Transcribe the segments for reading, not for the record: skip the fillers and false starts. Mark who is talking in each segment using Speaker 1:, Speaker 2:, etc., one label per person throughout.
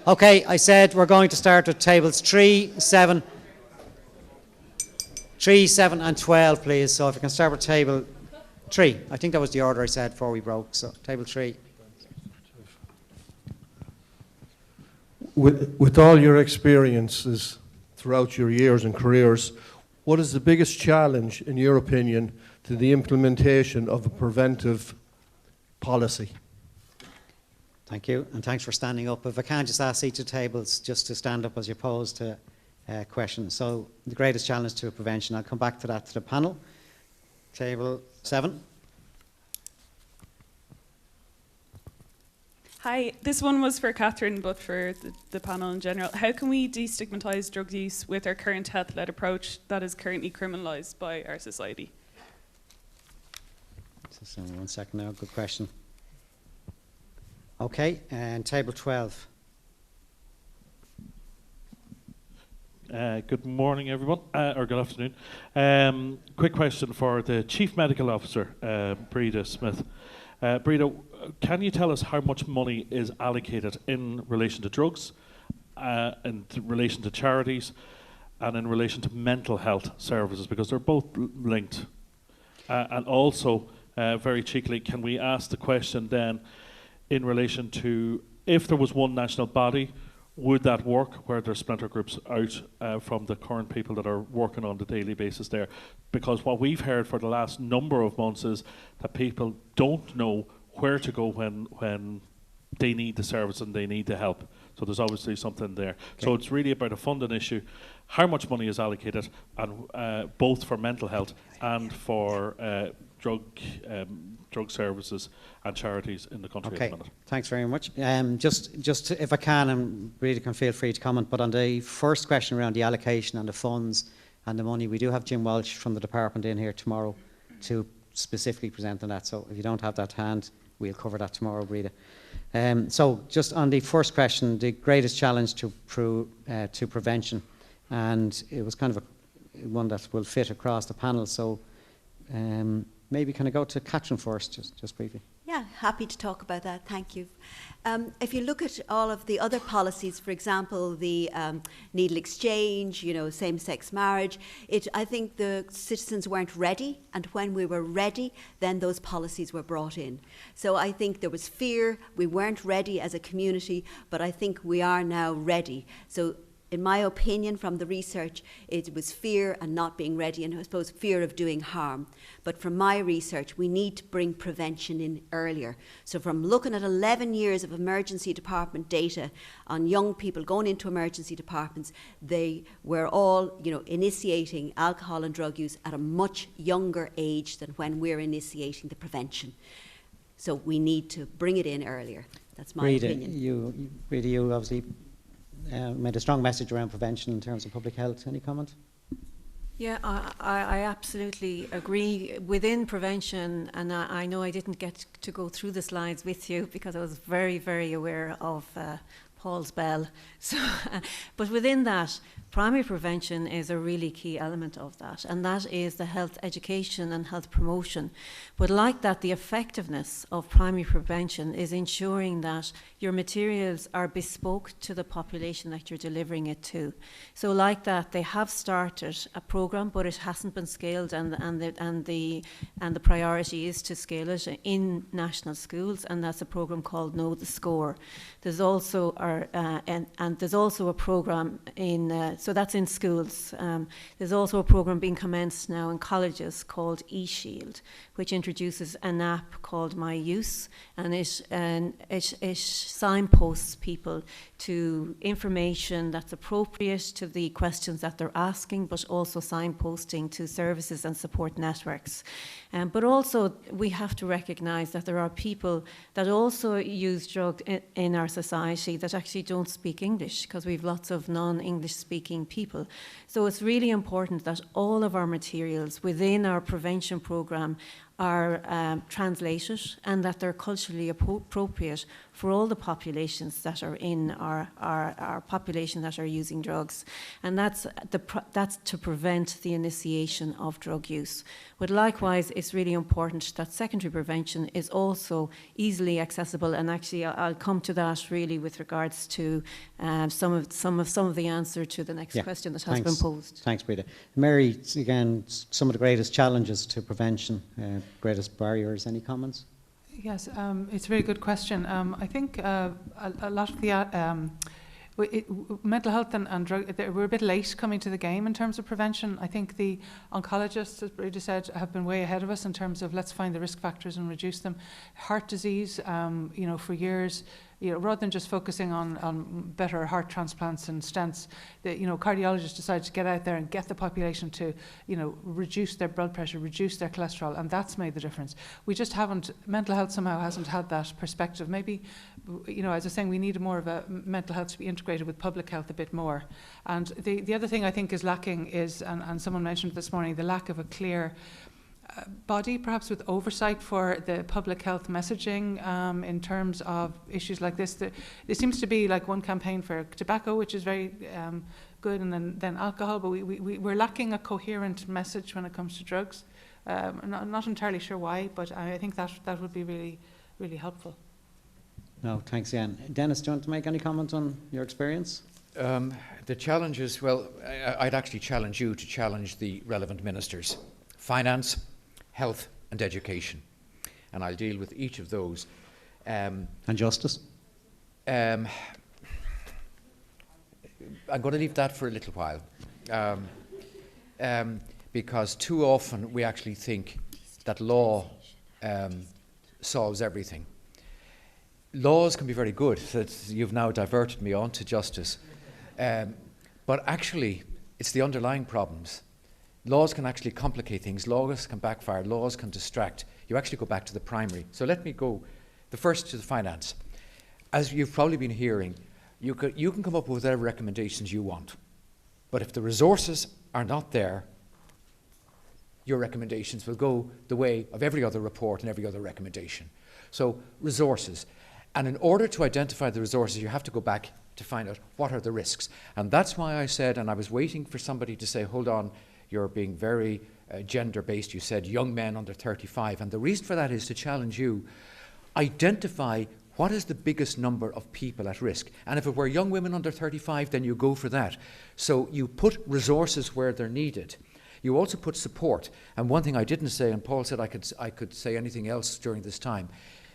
Speaker 1: Okay, I said we're going to start with tables 3, 7, 3, 7 and 12, please. So if you can start with table 3. I think that was the order I said before we broke. So table 3.
Speaker 2: With all your experiences throughout your years and careers, what is the biggest challenge, in your opinion, to the implementation of a preventive policy?
Speaker 1: Thank you, and thanks for standing up. If I can just ask each of the tables just to stand up as you pose to questions. So the greatest challenge to prevention, I'll come back to that to the panel. Table 7.
Speaker 3: Hi, this one was for Catherine, but for the panel in general. How can we destigmatise drug use with our current health-led approach that is currently criminalised by our society?
Speaker 1: Just 1 second now, good question. Okay, and table 12.
Speaker 4: Good morning, everyone, or good afternoon. Quick question for the Chief Medical Officer, Breda Smith. Breda, can you tell us how much money is allocated in relation to drugs, in relation to charities, and in relation to mental health services, because they're both linked? And also, very cheekily, can we ask the question then, in relation to if there was one national body, would that work where there's splinter groups out from the current people that are working on the daily basis there? Because what we've heard for the last number of months is that people don't know where to go when they need the service and they need the help. So there's obviously something there. Okay. So it's really about a funding issue. How much money is allocated, and both for mental health and for drug services and charities in the country at the minute.
Speaker 1: Thanks very much. Just if I can, and really can feel free to comment, but on the first question around the allocation and the funds and the money, we do have Jim Walsh from the department in here tomorrow to specifically present on that. So if you don't have that to hand, we'll cover that tomorrow, Breda. So just on the first question, the greatest challenge to prevention, and it was kind of one that will fit across the panel. So maybe can I go to Catherine first, just briefly?
Speaker 5: Yeah, happy to talk about that. Thank you. If you look at all of the other policies, for example, the needle exchange, same-sex marriage, I think the citizens weren't ready, and when we were ready, then those policies were brought in. So I think there was fear, we weren't ready as a community, but I think we are now ready. So in my opinion, from the research, it was fear and not being ready, and I suppose fear of doing harm. But from my research, we need to bring prevention in earlier. So from looking at 11 years of emergency department data on young people going into emergency departments, they were all, initiating alcohol and drug use at a much younger age than when we're initiating the prevention. So we need to bring it in earlier. That's my opinion.
Speaker 1: You obviously made a strong message around prevention in terms of public health. Any comment?
Speaker 6: Yeah, I absolutely agree. Within prevention, and I know I didn't get to go through the slides with you because I was very, very aware of Paul's bell. So, but within that, primary prevention is a really key element of that, and that is the health education and health promotion. But like that, the effectiveness of primary prevention is ensuring that your materials are bespoke to the population that you're delivering it to. So like that, they have started a program, but it hasn't been scaled, and the priority is to scale it in national schools, and that's a program called Know the Score. There's also there's also a program in so that's in schools. There's also a program being commenced now in colleges called eShield, which introduces an app called My Use, and it signposts people to information that's appropriate to the questions that they're asking, but also signposting to services and support networks. But also we have to recognise that there are people that also use drugs in our society that actually don't speak English, because we've lots of non-English speaking people. So it's really important that all of our materials within our prevention programme are translated and that they're culturally appropriate for all the populations that are in our population that are using drugs. And that's to prevent the initiation of drug use. But likewise, it's really important that secondary prevention is also easily accessible. And actually, I'll come to that really with regards to some of the answer to the next question that has been posed.
Speaker 1: Thanks, Breda. Mary, again, some of the greatest challenges to prevention, greatest barriers. Any comments?
Speaker 7: Yes, it's a very good question. I think a lot of the mental health and drug, we're a bit late coming to the game in terms of prevention. I think the oncologists, as Breda said, have been way ahead of us in terms of let's find the risk factors and reduce them. Heart disease, for years, rather than just focusing on better heart transplants and stents, cardiologists decided to get out there and get the population to, reduce their blood pressure, reduce their cholesterol, and that's made the difference. We just haven't, mental health somehow hasn't had that perspective. Maybe, as I was saying, we need more of a mental health to be integrated with public health a bit more. And the other thing I think is lacking is, and someone mentioned this morning, the lack of a clear body, perhaps with oversight for the public health messaging in terms of issues like this. There seems to be like one campaign for tobacco, which is very good, and then alcohol, but we're lacking a coherent message when it comes to drugs. I'm not entirely sure why, but I think that would be really, really helpful.
Speaker 1: No, thanks, Ian. Dennis, do you want to make any comment on your experience?
Speaker 8: The challenges, well, I'd actually challenge you to challenge the relevant ministers. Finance, health and education. And I'll deal with each of those.
Speaker 1: And justice?
Speaker 8: I'm going to leave that for a little while. Because too often we actually think that law solves everything. Laws can be very good. You've now diverted me on to justice. But actually, it's the underlying problems. Laws can actually complicate things. Laws can backfire. Laws can distract. You actually go back to the primary. So let me go the first to the finance. As you've probably been hearing, you can come up with whatever recommendations you want. But if the resources are not there, your recommendations will go the way of every other report and every other recommendation. So resources. And in order to identify the resources, you have to go back to find out what are the risks. And that's why I said, and I was waiting for somebody to say, hold on, you're being very gender-based. You said young men under 35. And the reason for that is to challenge you. Identify what is the biggest number of people at risk. And if it were young women under 35, then you go for that. So you put resources where they're needed. You also put support. And one thing I didn't say, and Paul said I could say anything else during this time.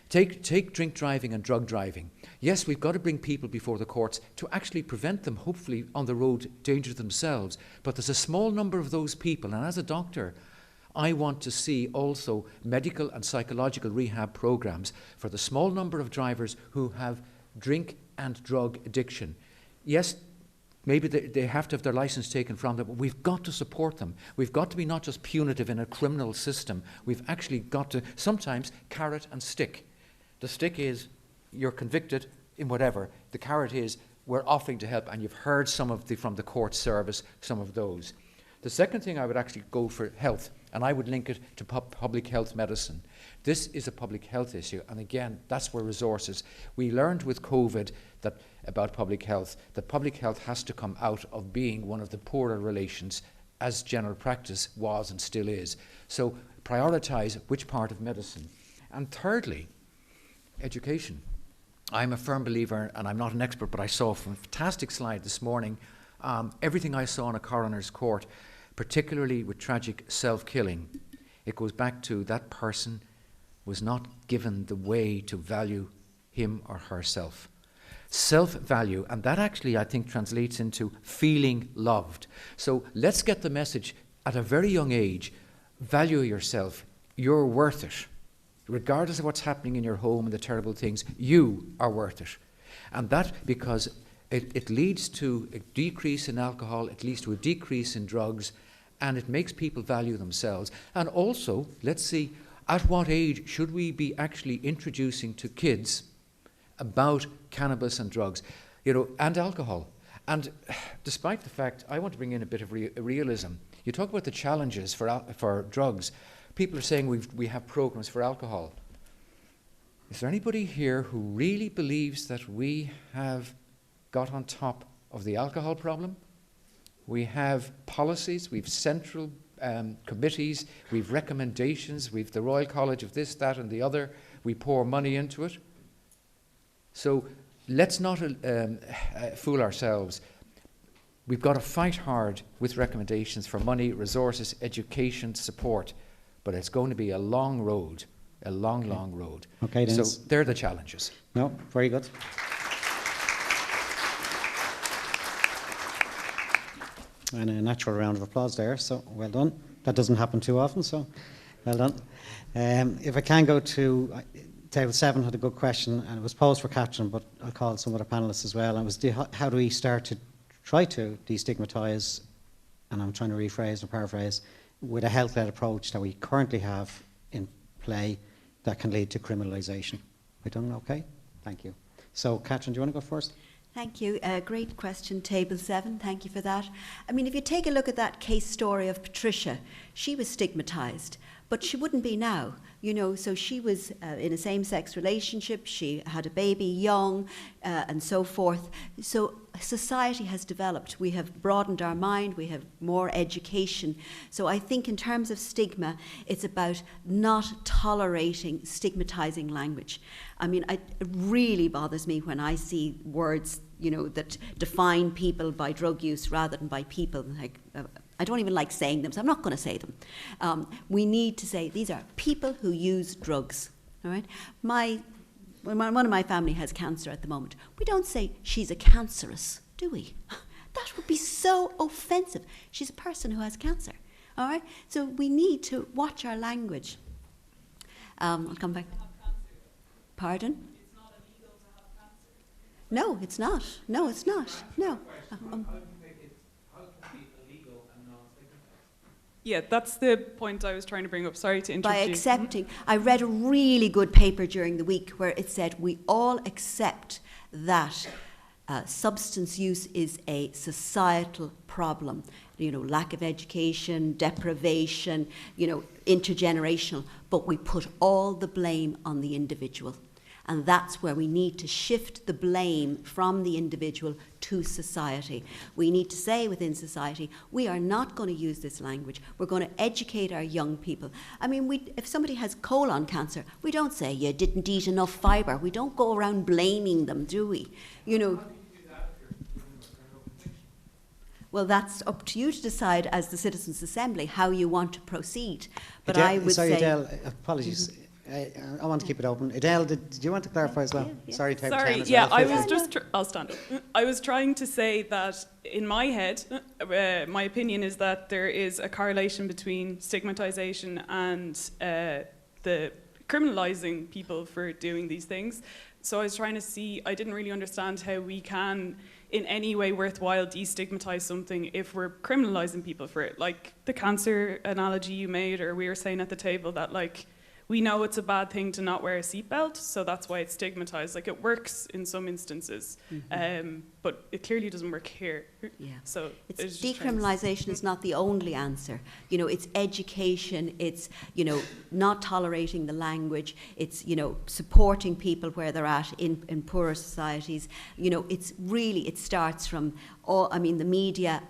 Speaker 8: Take drink driving and drug driving. Yes, we've got to bring people before the courts to actually prevent them, hopefully, on the road danger themselves. But there's a small number of those people, and as a doctor, I want to see also medical and psychological rehab programs for the small number of drivers who have drink and drug addiction. Yes, maybe they have to have their license taken from them, but we've got to support them. We've got to be not just punitive in a criminal system. We've actually got to, sometimes, carrot and stick. The stick is you're convicted in whatever. The carrot is we're offering to help, and you've heard some of from the court service, some of those. The second thing I would actually go for health, and I would link it to public health medicine. This is a public health issue, and again, that's where resources. We learned with COVID about public health, that public health has to come out of being one of the poorer relations, as general practice was and still is. So prioritise which part of medicine. And thirdly, education. I'm a firm believer, and I'm not an expert, but I saw a fantastic slide this morning. Everything I saw in a coroner's court, particularly with tragic self-killing, it goes back to that person was not given the way to value him or herself. Self-value, and that actually I think translates into feeling loved. So let's get the message at a very young age, value yourself, you're worth it. Regardless of what's happening in your home and the terrible things, you are worth it. And that because it leads to a decrease in alcohol, it leads to a decrease in drugs, and it makes people value themselves. And also, let's see, at what age should we be actually introducing to kids about cannabis and drugs, and alcohol? And despite the fact, I want to bring in a bit of realism. You talk about the challenges for drugs. People are saying we have programs for alcohol. Is there anybody here who really believes that we have got on top of the alcohol problem? We have policies, we've central committees, we've recommendations, we've the Royal College of this, that and the other. We pour money into it. So let's not fool ourselves. We've got to fight hard with recommendations for money, resources, education, support. But it's going to be a long road, a long, long road.
Speaker 1: Okay,
Speaker 8: so
Speaker 1: Dennis.
Speaker 8: they're the challenges.
Speaker 1: No, very good. And a natural round of applause there, so well done. That doesn't happen too often, so well done. If I can go to table 7, had a good question, and it was posed for Catherine, but I'll call some other panellists as well. And it was how do we start to try to destigmatise, and I'm trying to rephrase or paraphrase, with a health-led approach that we currently have in play that can lead to criminalisation. We done okay? Thank you. So, Catherine, do you want to go first?
Speaker 5: Thank you. Great question, table 7. Thank you for that. I mean, if you take a look at that case story of Patricia, she was stigmatised, but she wouldn't be now. You know, so she was in a same-sex relationship, she had a baby young, and so forth. So society has developed. We have broadened our mind, we have more education. So I think in terms of stigma, it's about not tolerating stigmatising language. I mean, it really bothers me when I see words, you know, that define people by drug use rather than by people. Like, I don't even like saying them, so I'm not going to say them. We need to say these are people who use drugs. All right. One of my family has cancer at the moment. We don't say she's a cancerous, do we? That would be so offensive. She's a person who has cancer. All right. So we need to watch our language. I'll come back. Pardon? It's not illegal to have cancer. No, it's not. No, it's not. No.
Speaker 3: Yeah, that's the point I was trying to bring up. Sorry to interrupt
Speaker 5: By
Speaker 3: you.
Speaker 5: accepting. I read a really good paper during the week where it said we all accept that substance use is a societal problem. You know, lack of education, deprivation, you know, intergenerational, but we put all the blame on the individual. And that's where we need to shift the blame from the individual to society. We need to say within society, we are not going to use this language. We're going to educate our young people. I mean, if somebody has colon cancer, we don't say, you didn't eat enough fibre. We don't go around blaming them, do we? You know. Well, that's up to you to decide as the Citizens' Assembly how you want to proceed. But
Speaker 1: Adele,
Speaker 5: I would
Speaker 1: sorry,
Speaker 5: say...
Speaker 1: Adele, apologies. I want to keep it open. Adele, did you want to clarify as well?
Speaker 5: Yeah.
Speaker 1: Sorry, table 10
Speaker 3: Sorry,
Speaker 1: as
Speaker 3: yeah,
Speaker 1: well.
Speaker 3: I was just, I'll stand up. I was trying to say that in my head, my opinion is that there is a correlation between stigmatization and the criminalizing people for doing these things. So I was trying to see, I didn't really understand how we can, in any way worthwhile, destigmatize something if we're criminalizing people for it. Like the cancer analogy you made, or we were saying at the table that, like, we know it's a bad thing to not wear a seatbelt, so that's why it's stigmatized. Like, it works in some instances, but it clearly doesn't work here.
Speaker 5: Yeah.
Speaker 3: So
Speaker 5: It's
Speaker 3: just trying to-
Speaker 5: decriminalisation is not the only answer. You know, it's education, it's, you know, not tolerating the language, it's, you know, supporting people where they're at in poorer societies. You know, it's really, it starts from all, I mean, the media,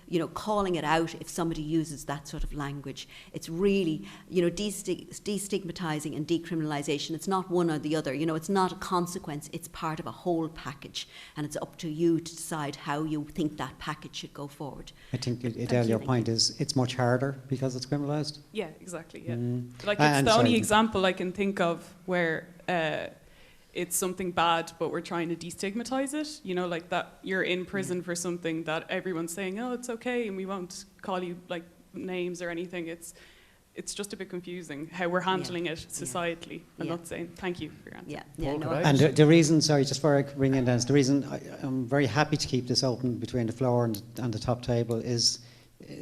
Speaker 5: you know, calling it out if somebody uses that sort of language. It's really, you know, destigmatizing and decriminalisation. It's not one or the other. You know, it's not a consequence. It's part of a whole package. And it's up to you to decide how you think that package should go forward.
Speaker 1: I think, Adele, your point is it's much harder because it's criminalised.
Speaker 3: Yeah, exactly, yeah. Like,
Speaker 1: And
Speaker 3: it's the only
Speaker 1: sorry.
Speaker 3: example I can think of where it's something bad, but we're trying to destigmatize it. You know, like that you're in prison for something that everyone's saying, oh, it's okay, and we won't call you like names or anything. It's just a bit confusing how we're handling it societally. I'm not saying, thank you for your answer.
Speaker 8: Paul,
Speaker 5: No.
Speaker 8: could I
Speaker 1: And
Speaker 8: just-
Speaker 1: the reason, sorry, just before I bring in Dennis, the reason I'm very happy to keep this open between the floor and the top table is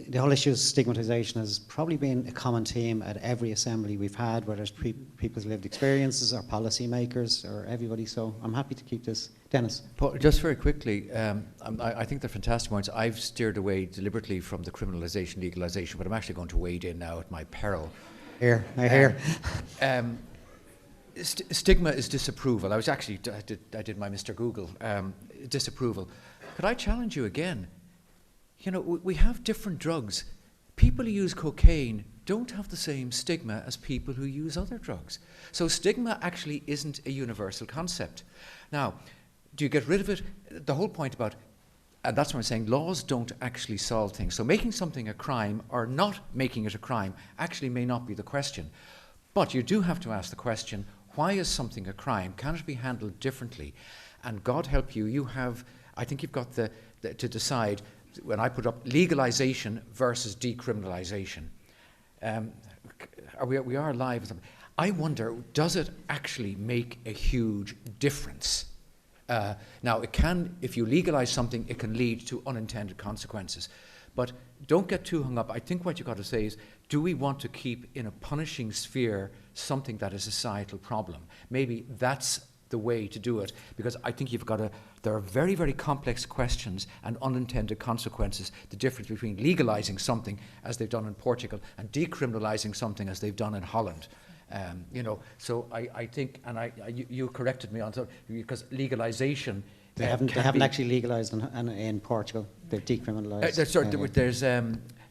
Speaker 1: the whole issue of stigmatisation has probably been a common theme at every assembly we've had, whether it's people's lived experiences or policy makers or everybody. So I'm happy to keep this. Dennis.
Speaker 8: Paul, just very quickly, I think they're fantastic points. I've steered away deliberately from the criminalisation, legalisation, but I'm actually going to wade in now at my peril.
Speaker 1: I hear.
Speaker 8: Stigma is disapproval. I did my Mr. Google disapproval. Could I challenge you again? You know, we have different drugs. People who use cocaine don't have the same stigma as people who use other drugs. So stigma actually isn't a universal concept. Now, do you get rid of it? The whole point about, and that's what I'm saying, laws don't actually solve things. So making something a crime or not making it a crime actually may not be the question. But you do have to ask the question, why is something a crime? Can it be handled differently? And God help you, you have, I think you've got to decide, when I put up legalization versus decriminalization. We are live. I wonder, does it actually make a huge difference? Now, it can, if you legalize something, it can lead to unintended consequences. But don't get too hung up. I think what you've got to say is, do we want to keep in a punishing sphere something that is a societal problem? Maybe that's the way to do it, because I think you've got to, there are very, very complex questions and unintended consequences, the difference between legalizing something, as they've done in Portugal, and decriminalizing something, as they've done in Holland. You know, so I think, and you corrected me on that, because legalization...
Speaker 1: They haven't actually legalised in Portugal. They've decriminalised.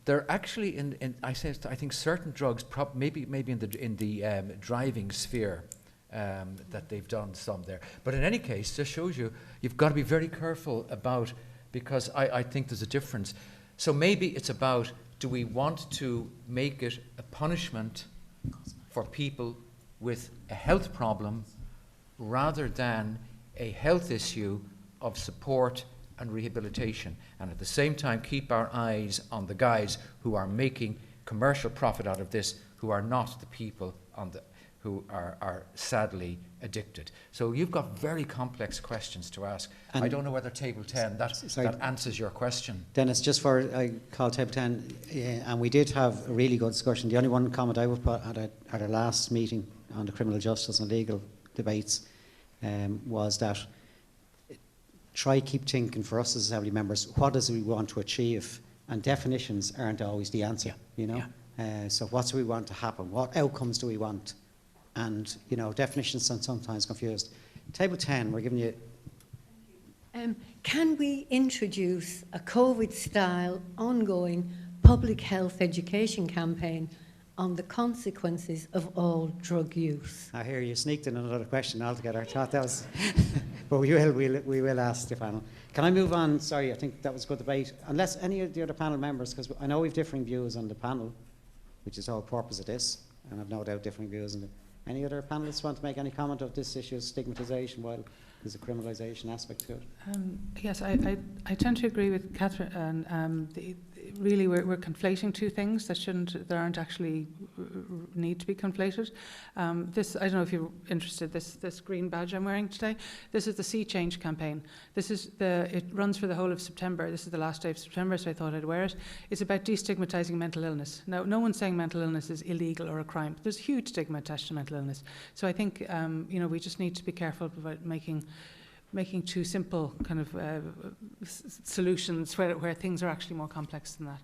Speaker 8: They're actually I think certain drugs, maybe in the driving sphere, that they've done some there. But in any case, this shows you've got to be very careful about, because I think there's a difference. So maybe it's about, do we want to make it a punishment for people with a health problem rather than a health issue of support and rehabilitation, and at the same time keep our eyes on the guys who are making commercial profit out of this, who are not the people who are sadly addicted. So you've got very complex questions to ask. And I don't know whether Table 10, that answers your question.
Speaker 1: Dennis, just for, I call Table 10, and we did have a really good discussion. The only one comment I would put at our last meeting on the criminal justice and legal debates was that try keep thinking for us as assembly members, what is it we want to achieve? And definitions aren't always the answer, you know? Yeah. So what do we want to happen? What outcomes do we want? And, you know, definitions are sometimes confused. Table 10, we're giving you...
Speaker 9: Can we introduce a COVID-style ongoing public health education campaign on the consequences of all drug use?
Speaker 1: I hear you sneaked in another question altogether. I thought that was... but we will ask the panel. Can I move on? Sorry, I think that was a good debate. Unless any of the other panel members, because I know we have differing views on the panel, which is the whole purpose of this, and I've no doubt differing views on it. Any other panellists want to make any comment of this issue of stigmatisation while there's a criminalisation aspect to it?
Speaker 7: Yes, I tend to agree with Catherine. And really, we're conflating two things that aren't actually need to be conflated. This, I don't know if you're interested. This green badge I'm wearing today. This is the Sea Change campaign. It runs for the whole of September. This is the last day of September, so I thought I'd wear it. It's about destigmatising mental illness. Now, no one's saying mental illness is illegal or a crime. There's huge stigma attached to mental illness. So I think you know, we just need to be careful about making too simple kind of solutions where things are actually more complex than that.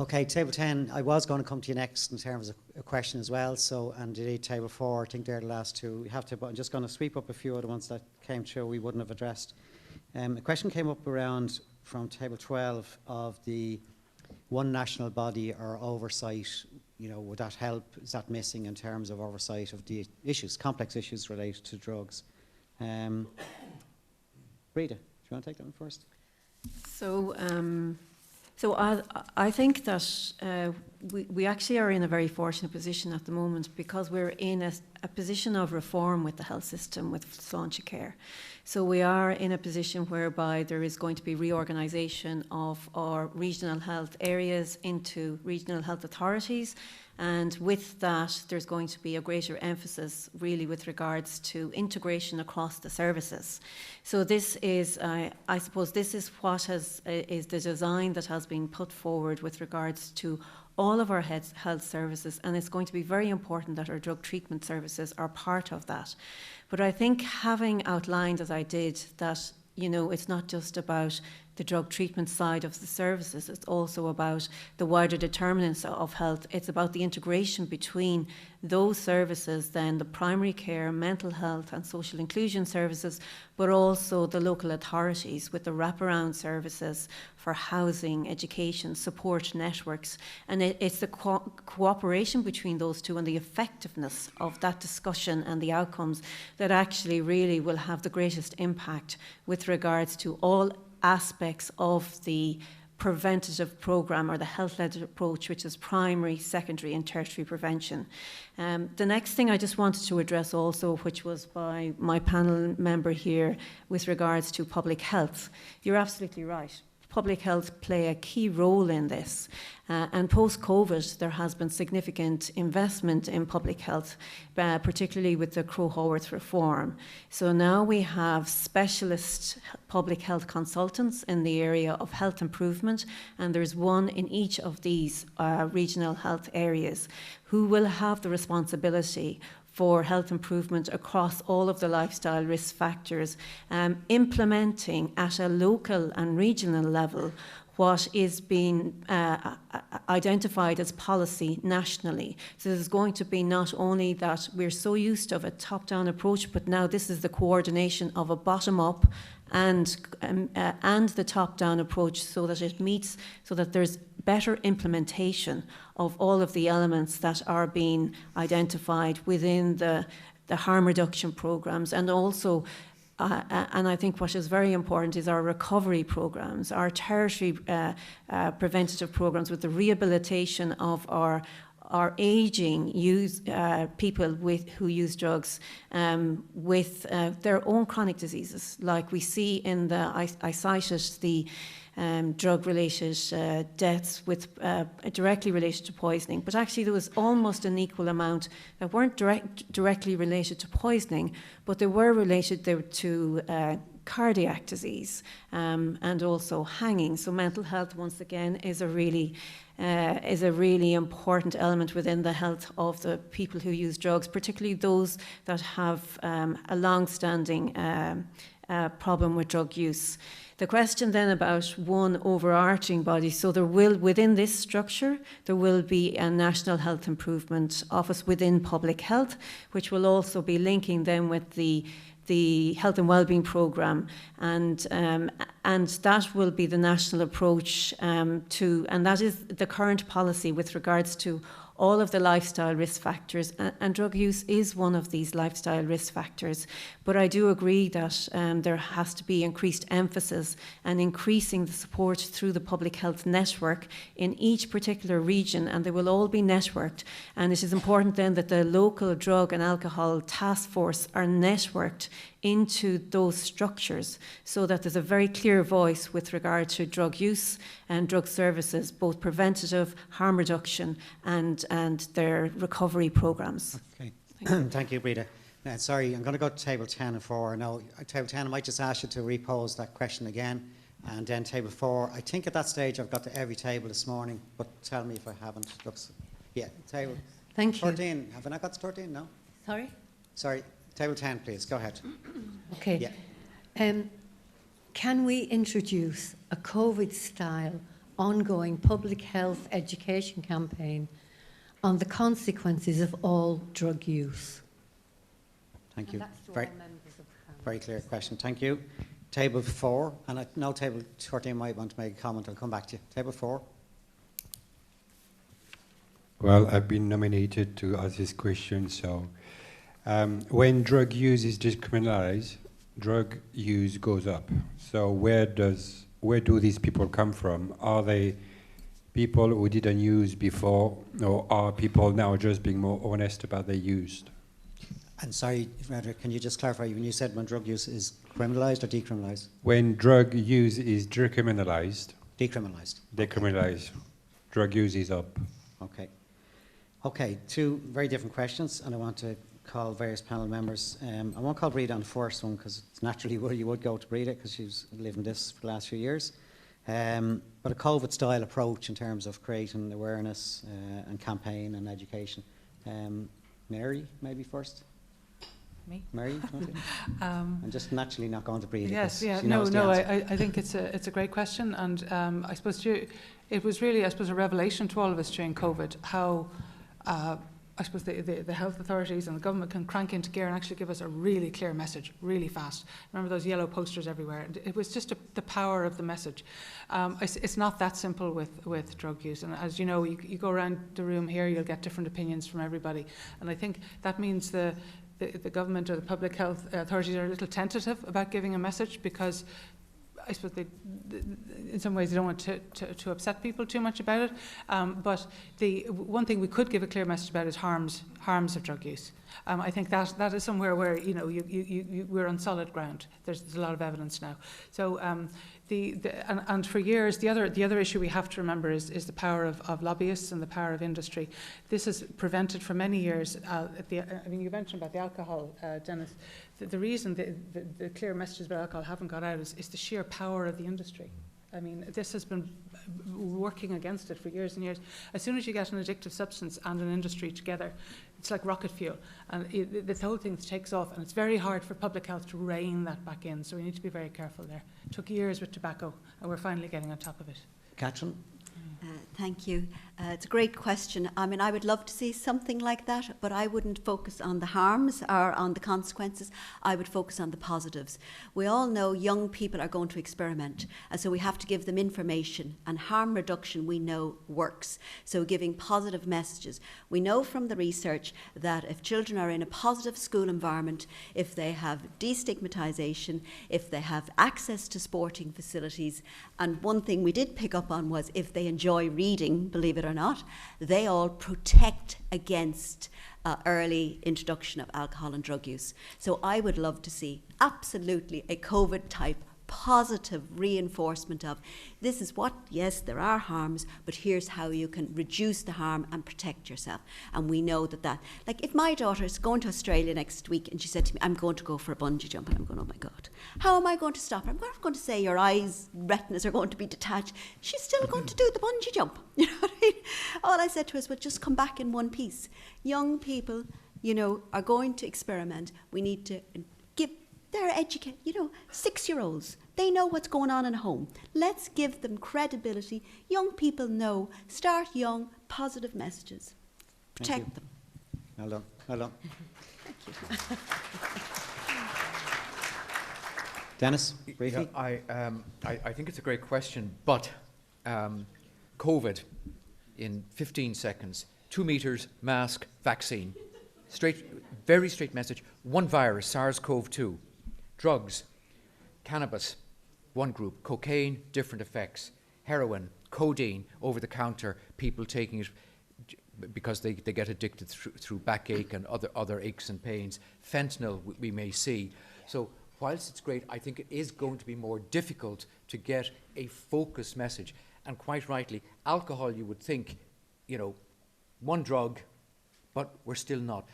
Speaker 1: Okay, Table 10, I was going to come to you next in terms of a question as well, so, and indeed Table 4, I think they're the last two. We have to, but I'm just going to sweep up a few other ones that came through we wouldn't have addressed. A question came up around from Table 12 of the one national body or oversight. You know, would that help? Is that missing in terms of oversight of the issues, complex issues related to drugs? Rita, do you want to take that one first?
Speaker 6: So I think that we actually are in a very fortunate position at the moment, because we're in a position of reform with the health system, with Sláinte Care. So we are in a position whereby there is going to be reorganisation of our regional health areas into regional health authorities. And with that, there's going to be a greater emphasis really with regards to integration across the services. So this is, I suppose this is what is the design that has been put forward with regards to all of our health services, and it's going to be very important that our drug treatment services are part of that. But I think having outlined, as I did, that, you know, it's not just about the drug treatment side of the services. It's also about the wider determinants of health. It's about the integration between those services, then the primary care, mental health and social inclusion services, but also the local authorities with the wraparound services for housing, education, support networks. And it's the cooperation between those two and the effectiveness of that discussion and the outcomes that actually really will have the greatest impact with regards to all aspects of the preventative programme or the health-led approach, which is primary, secondary and tertiary prevention. The next thing I just wanted to address also, which was by my panel member here with regards to public health. You're absolutely right. Public health play a key role in this. And post-COVID, there has been significant investment in public health, particularly with the Crowe-Haworth reform. So now we have specialist public health consultants in the area of health improvement, and there's one in each of these regional health areas who will have the responsibility for health improvement across all of the lifestyle risk factors, implementing at a local and regional level what is being identified as policy nationally. So there's going to be not only that we're so used to a top-down approach, but now this is the coordination of a bottom-up and the top-down approach, so that it meets, so that there's better implementation of all of the elements that are being identified within the harm reduction programs. And also, and I think what is very important is our recovery programs, our tertiary preventative programs with the rehabilitation of our ageing people who use drugs with their own chronic diseases. Like we see in I cited the drug-related deaths with directly related to poisoning, but actually there was almost an equal amount that weren't directly related to poisoning, but they were related to cardiac disease and also hanging. So mental health, once again, is a really important element within the health of the people who use drugs, particularly those that have a long-standing problem with drug use. The question then about one overarching body, so there will, within this structure, there will be a National Health Improvement Office within public health, which will also be linking them with the Health and Wellbeing Programme, and that will be the national approach and that is the current policy with regards to all of the lifestyle risk factors, and drug use is one of these lifestyle risk factors. But I do agree that there has to be increased emphasis and increasing the support through the public health network in each particular region, and they will all be networked. And it is important then that the local drug and alcohol task force are networked into those structures, so that there's a very clear voice with regard to drug use and drug services, both preventative, harm reduction and their recovery programs.
Speaker 1: Okay. Thank you, Breda. Sorry, I'm going to go to table 10 and 4. Now, table 10, I might just ask you to repose that question again. And then table 4, I think at that stage I've got to every table this morning, but tell me if I haven't. Yeah, table
Speaker 9: Thank you.
Speaker 1: 13. Have I not got to 13? No?
Speaker 9: Sorry?
Speaker 1: Sorry, table 10, please. Go ahead.
Speaker 9: Okay.
Speaker 1: Yeah.
Speaker 9: Can we introduce a COVID-style ongoing public health education campaign on the consequences of all drug use?
Speaker 1: Thank you. Very clear question. Thank you. Table 4, and I know table 13 might want to make a comment. I'll come back to you. Table 4.
Speaker 10: Well, I've been nominated to ask this question. So, when drug use is decriminalized, drug use goes up. So, where do these people come from? Are they people who didn't use before, or are people now just being more honest about their use?
Speaker 1: And sorry, Frederick, can you just clarify when you said when drug use is criminalised or decriminalised?
Speaker 10: When drug use is decriminalized.
Speaker 1: Decriminalised.
Speaker 10: Decriminalized. Drug use is up.
Speaker 1: Okay. Okay, two very different questions, and I want to call various panel members. I won't call Breda on the first one because it's naturally where you would go to Breda because she's living this for the last few years. But a COVID-style approach in terms of creating awareness and campaign and education. Mary, maybe first.
Speaker 7: Me?
Speaker 1: Mary, do you want to? I'm just naturally not going to breathe.
Speaker 7: Yes,
Speaker 1: because
Speaker 7: yeah,
Speaker 1: she
Speaker 7: no,
Speaker 1: knows the
Speaker 7: no.
Speaker 1: answer.
Speaker 7: I think it's a great question, and I suppose it was really, I suppose, a revelation to all of us during COVID how I suppose the health authorities and the government can crank into gear and actually give us a really clear message really fast. Remember those yellow posters everywhere? It was just the power of the message. It's not that simple with drug use, and as you know, you go around the room here, you'll get different opinions from everybody, and I think that means the government or the public health authorities are a little tentative about giving a message because I suppose in some ways they don't want to upset people too much about it. But the one thing we could give a clear message about is harms of drug use. I think that is somewhere where we're on solid ground. There's a lot of evidence now. So and for years the other issue we have to remember is the power of lobbyists and the power of industry. This has prevented for many years. I mean, you mentioned about the alcohol, Dennis. The reason the clear messages about alcohol haven't got out is the sheer power of the industry. I mean, this has been working against it for years and years. As soon as you get an addictive substance and an industry together, it's like rocket fuel. And this whole thing takes off, and it's very hard for public health to rein that back in. So we need to be very careful there. It took years with tobacco, and we're finally getting on top of it.
Speaker 1: Catherine?
Speaker 5: Thank you. It's a great question. I mean, I would love to see something like that, but I wouldn't focus on the harms or on the consequences. I would focus on the positives. We all know young people are going to experiment, and so we have to give them information, and harm reduction we know works. So giving positive messages. We know from the research that if children are in a positive school environment, if they have destigmatisation, if they have access to sporting facilities, and one thing we did pick up on was if they enjoy reading, believe it or not, they all protect against early introduction of alcohol and drug use. So I would love to see absolutely a COVID-type positive reinforcement of this is what, yes, there are harms, but here's how you can reduce the harm and protect yourself. And we know that, like if my daughter is going to Australia next week and she said to me, I'm going to go for a bungee jump, and I'm going, oh my God, how am I going to stop her? I'm not going to say your eyes, retinas are going to be detached. She's still going to do the bungee jump. You know what I mean? All I said to her is, well, just come back in one piece. Young people, are going to experiment. We need to give they're educated, 6-year-olds. They know what's going on in home. Let's give them credibility. Young people know. Start young, positive messages. Protect them.
Speaker 1: Well done. Well done.
Speaker 5: Thank you.
Speaker 1: Dennis, briefly.
Speaker 8: Yeah, I think it's a great question, but COVID in 15 seconds, 2 meters, mask, vaccine. Very straight message. One virus, SARS-CoV-2. Drugs, cannabis, one group. Cocaine, different effects. Heroin, codeine, over-the-counter, people taking it because they get addicted through backache and other aches and pains. Fentanyl, we may see. So whilst it's great, I think it is going to be more difficult to get a focused message. And quite rightly, alcohol, you would think, one drug, but we're still not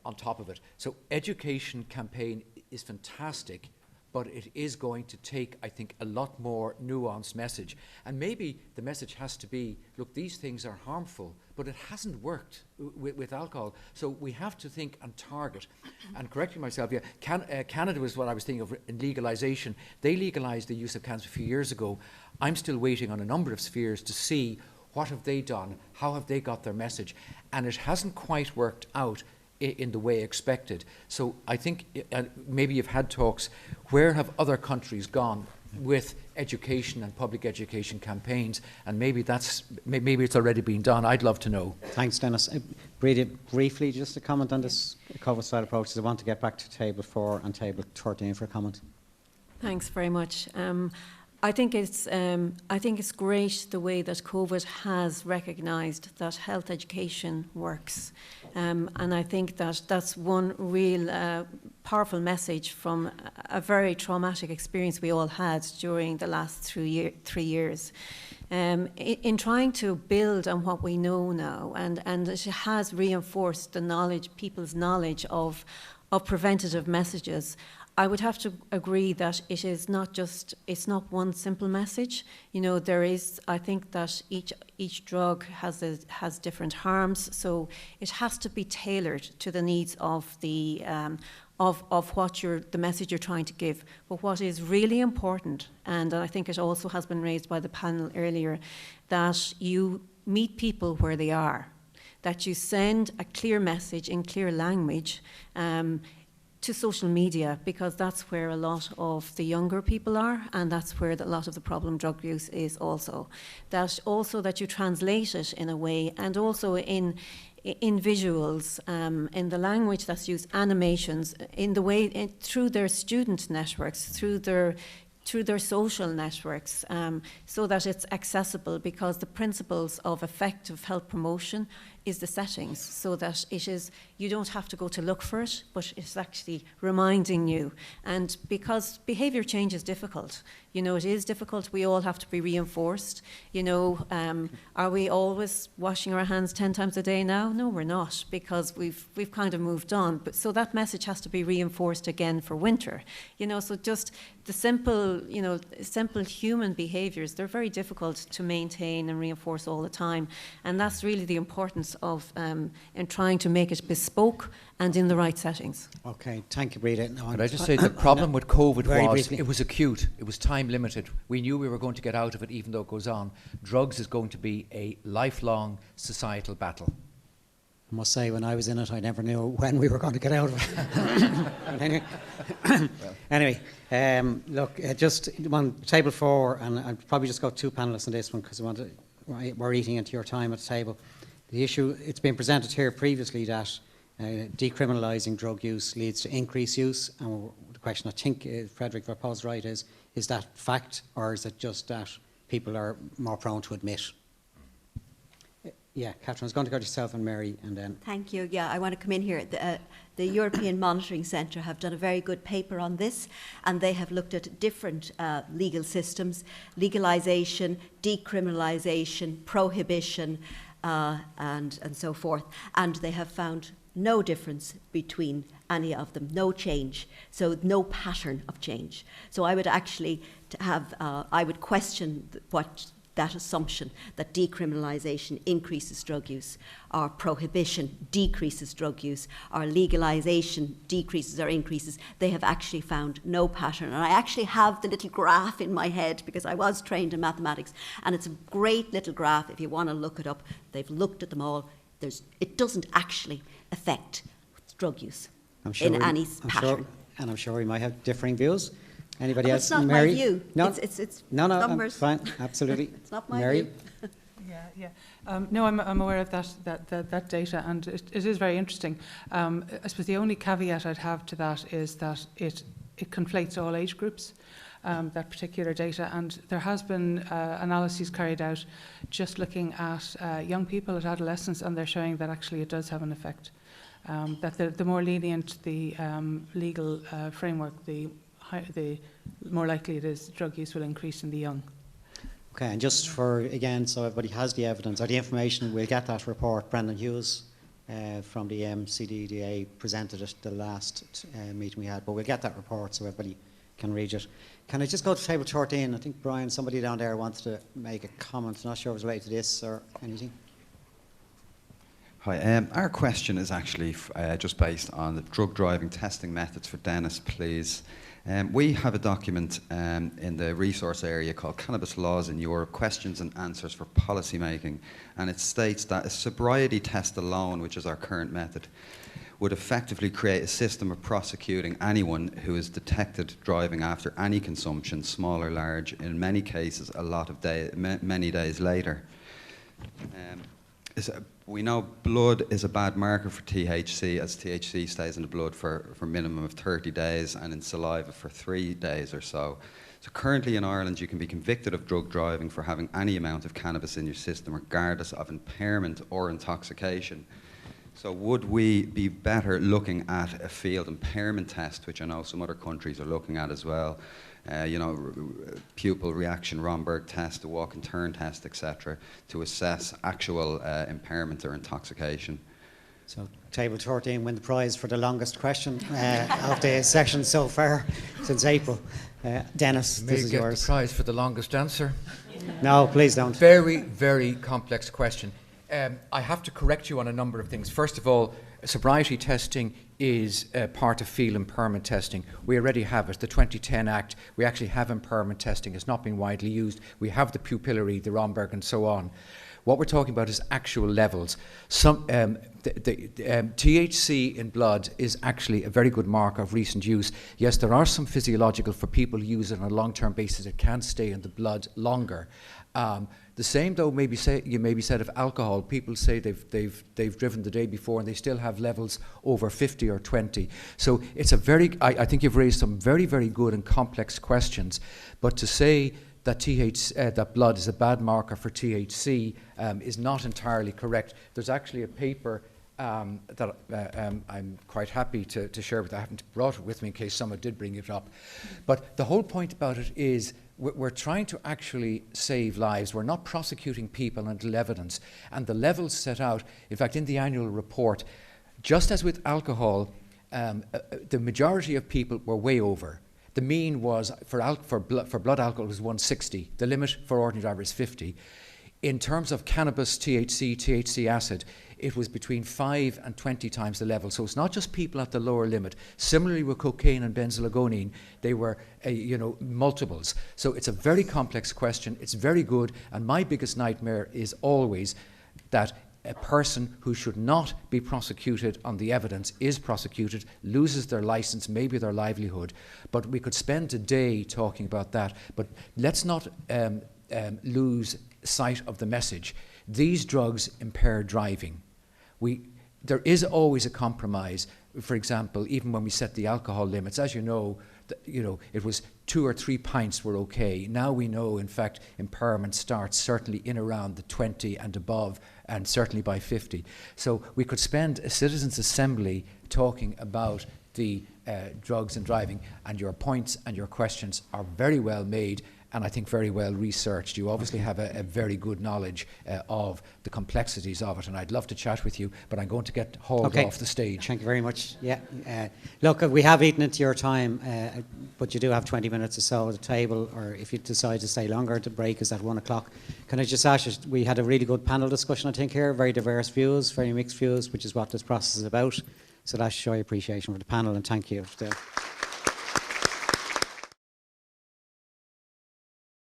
Speaker 8: on top of it. So education campaign is fantastic, but it is going to take, I think, a lot more nuanced message. And maybe the message has to be, look, these things are harmful, but it hasn't worked with alcohol. So we have to think and target. And correcting myself, Canada was what I was thinking of in legalisation. They legalised the use of cannabis a few years ago. I'm still waiting on a number of spheres to see what have they done, how have they got their message. And it hasn't quite worked out in the way expected. So I think maybe you've had talks, where have other countries gone with education and public education campaigns, and maybe it's already been done. I'd love to know.
Speaker 1: Thanks, Dennis. Breda, briefly, just a comment on this COVID-style approach. I want to get back to table 4 and table 13 for a comment.
Speaker 6: Thanks very much. I think it's great the way that COVID has recognised that health education works, and I think that that's one real powerful message from a very traumatic experience we all had during the last 3 years. In trying to build on what we know now, and it has reinforced the knowledge, people's knowledge of preventative messages. I would have to agree that it's not one simple message. I think that each drug has different harms, so it has to be tailored to the needs of the of what the message you're trying to give. But what is really important, and I think it also has been raised by the panel earlier, that you meet people where they are, that you send a clear message in clear language to social media, because that's where a lot of the younger people are, and that's where a lot of the problem drug use is also. That you translate it in a way, and also in visuals, in the language that's used, animations, in the way, through their student networks, through their social networks, so that it's accessible, because the principles of effective health promotion is the settings, so that it is, you don't have to go to look for it, but it's actually reminding you. And because behaviour change is difficult, you know, it is difficult, we all have to be reinforced. You know, are we always washing our hands 10 times a day now? No, we're not, because we've kind of moved on. But so that message has to be reinforced again for winter. You know, so just the simple human behaviours, they're very difficult to maintain and reinforce all the time. And that's really the importance of in trying to make it bespoke and in the right settings.
Speaker 1: Okay, thank you, Breda. No,
Speaker 8: Could I just say the problem with COVID
Speaker 1: very
Speaker 8: was
Speaker 1: briefly.
Speaker 8: it was acute, it was time limited. We knew we were going to get out of it even though it goes on. Drugs is going to be a lifelong societal battle.
Speaker 1: I must say, when I was in it, I never knew when we were going to get out of it. Anyway, look, just on table 4, and I'll probably just go 2 panellists on this one because we're eating into your time at the table. The issue, it's been presented here previously that decriminalising drug use leads to increased use, and the question I think Frederick Verpo's right is that fact, or is it just that people are more prone to admit? Yeah, Catherine, I was going to go to yourself and Mary, and then...
Speaker 5: Thank you. Yeah, I want to come in here. The European Monitoring Centre have done a very good paper on this, and they have looked at different legal systems, legalisation, decriminalisation, prohibition, and so forth. And they have found no difference between any of them, no change, so no pattern of change. So I would actually I would question that assumption that decriminalisation increases drug use, or prohibition decreases drug use, or legalisation decreases or increases. They have actually found no pattern. And I actually have the little graph in my head because I was trained in mathematics, and it's a great little graph if you want to look it up. They've looked at them all. It doesn't actually affect drug use in any pattern.
Speaker 1: I'm sure we might have differing views. Anybody else?
Speaker 5: It's not
Speaker 1: Mary?
Speaker 5: my view.
Speaker 1: No,
Speaker 5: it's
Speaker 1: no,
Speaker 5: numbers.
Speaker 1: fine, absolutely.
Speaker 5: It's not my
Speaker 1: Mary?
Speaker 5: view.
Speaker 7: Yeah. No, I'm aware of that data, and it is very interesting. I suppose the only caveat I'd have to that is that it conflates all age groups, that particular data, and there has been analyses carried out just looking at young people, at adolescents, and they're showing that actually it does have an effect. That the more lenient the legal framework, the more likely it is drug use will increase in the young.
Speaker 1: Okay, and just for, again, so everybody has the evidence or the information, we'll get that report. Brendan Hughes from the MCDDA presented it the last meeting we had, but we'll get that report so everybody can read it. Can I just go to table 13? I think, Brian, somebody down there wants to make a comment. Not sure if it's related to this or anything.
Speaker 11: Hi, our question is actually just based on the drug driving testing methods for Dennis, please. We have a document in the resource area called Cannabis Laws in Europe, Questions and Answers for Policy Making, and it states that a sobriety test alone, which is our current method, would effectively create a system of prosecuting anyone who is detected driving after any consumption, small or large, in many cases many days later. We know blood is a bad marker for THC, as THC stays in the blood for a minimum of 30 days and in saliva for 3 days or so. So currently in Ireland you can be convicted of drug driving for having any amount of cannabis in your system regardless of impairment or intoxication. So would we be better looking at a field impairment test, which I know some other countries are looking at as well, pupil reaction Romberg test, the walk and turn test, etc., to assess actual impairment or intoxication?
Speaker 1: So table 13 win the prize for the longest question of the session so far since April. Dennis, this is
Speaker 8: May get
Speaker 1: yours.
Speaker 8: the prize for the longest answer.
Speaker 1: No, please don't.
Speaker 8: Very, very complex question. I have to correct you on a number of things. First of all, sobriety testing is part of field impairment testing. We already have it. The 2010 Act, we actually have impairment testing. It's not been widely used. We have the pupillary, the Romberg, and so on. What we're talking about is actual levels. THC in blood is actually a very good marker of recent use. Yes, there are some physiological, for people who use it on a long-term basis, it can stay in the blood longer. The same, though, may be said of alcohol. People say they've driven the day before and they still have levels over 50 or 20. So it's a I think you've raised some very, very good and complex questions. But to say that that blood is a bad marker for THC is not entirely correct. There's actually a paper that I'm quite happy to share with. I haven't brought it with me in case someone did bring it up. But the whole point about it is we're trying to actually save lives. We're not prosecuting people until evidence. And the levels set out, in fact, in the annual report, just as with alcohol, the majority of people were way over. The mean was, for blood alcohol, was 160. The limit for ordinary driver is 50. In terms of cannabis, THC acid, it was between 5 and 20 times the level. So it's not just people at the lower limit. Similarly with cocaine and benzylagonine, they were multiples. So it's a very complex question. It's very good. And my biggest nightmare is always that a person who should not be prosecuted on the evidence is prosecuted, loses their license, maybe their livelihood. But we could spend a day talking about that. But let's not lose sight of the message. These drugs impair driving. There is always a compromise. For example, even when we set the alcohol limits, as you know, it was 2 or 3 pints were okay. Now we know, in fact, impairment starts certainly in around the 20 and above, and certainly by 50. So we could spend a citizens' assembly talking about the drugs and driving, and your points and your questions are very well made, and I think very well researched. You obviously have a very good knowledge of the complexities of it, and I'd love to chat with you, but I'm going to get hauled off the stage.
Speaker 1: Thank you very much. Yeah. Look, we have eaten into your time, but you do have 20 minutes or so at the table, or if you decide to stay longer, the break is at 1 o'clock. Can I just ask you, we had a really good panel discussion, I think, here, very diverse views, very mixed views, which is what this process is about. So that's show your appreciation for the panel, and thank you.